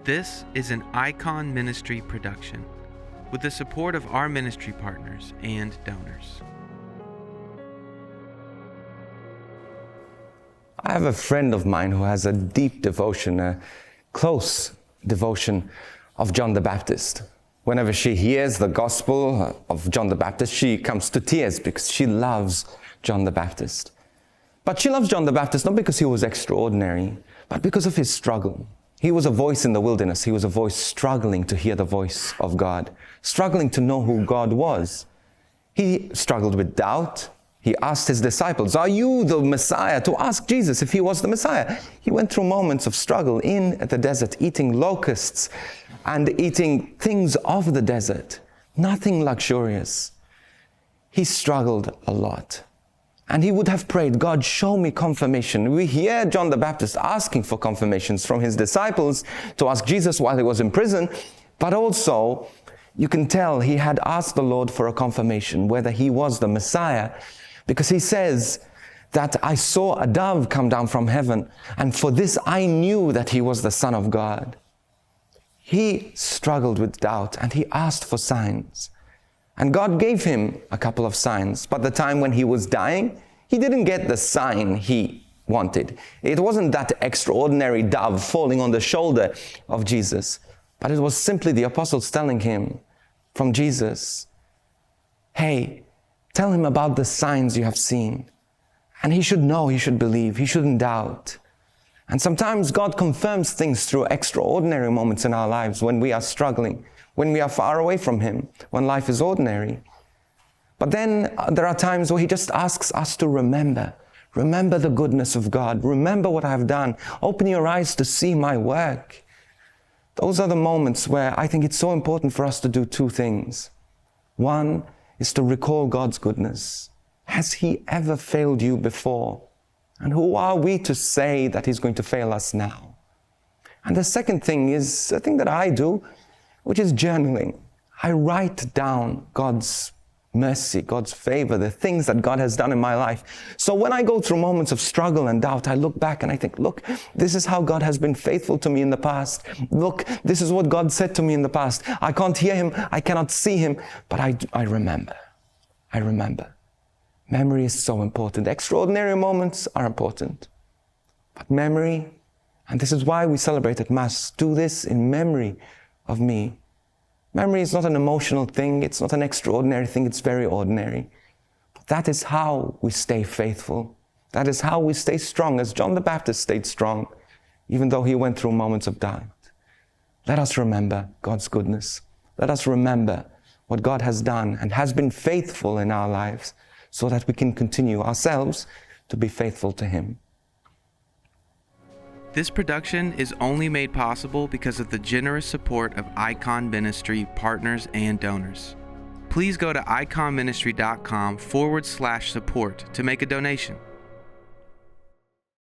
This is an Icon Ministry production with the support of our ministry partners and donors. I have a friend of mine who has a deep devotion, a close devotion of John the Baptist. Whenever she hears the gospel of John the Baptist, she comes to tears because she loves John the Baptist. But she loves John the Baptist not because he was extraordinary, but because of his struggle. He was a voice in the wilderness. He was a voice struggling to hear the voice of God, struggling to know who God was. He struggled with doubt. He asked his disciples, "Are you the Messiah?" to ask Jesus if he was the Messiah. He went through moments of struggle in the desert, eating locusts and eating things of the desert, nothing luxurious. He struggled a lot. And he would have prayed, "God, show me confirmation." We hear John the Baptist asking for confirmations from his disciples to ask Jesus while he was in prison, but also you can tell he had asked the Lord for a confirmation whether he was the Messiah, because he says that I saw a dove come down from heaven, and for this I knew that he was the Son of God. He struggled with doubt and he asked for signs. And God gave him a couple of signs, but the time when he was dying, he didn't get the sign he wanted. It wasn't that extraordinary dove falling on the shoulder of Jesus, but it was simply the apostles telling him from Jesus, "Hey, tell him about the signs you have seen." And he should know, he should believe, he shouldn't doubt. And sometimes God confirms things through extraordinary moments in our lives when we are struggling, when we are far away from him, when life is ordinary. But then there are times where he just asks us to remember the goodness of God. Remember what I have done. Open your eyes to see my work. Those are the moments where I think it's so important for us to do two things. One is to recall God's goodness. Has he ever failed you before? And who are we to say that he's going to fail us now? And the second thing is a thing that I do, which is journaling. I write down God's mercy, God's favor, the things that God has done in my life. So when I go through moments of struggle and doubt, I look back and I think, look, this is how God has been faithful to me in the past. Look, this is what God said to me in the past. I can't hear him, I cannot see him, but I remember. I remember. Memory is so important. Extraordinary moments are important. But memory, and this is why we celebrate at Mass, do this in memory of me. Memory is not an emotional thing, it's not an extraordinary thing, it's very ordinary. But that is how we stay faithful. That is how we stay strong, as John the Baptist stayed strong, even though he went through moments of doubt. Let us remember God's goodness. Let us remember what God has done and has been faithful in our lives, so that we can continue ourselves to be faithful to him. This production is only made possible because of the generous support of Icon Ministry partners and donors. Please go to iconministry.com/support to make a donation.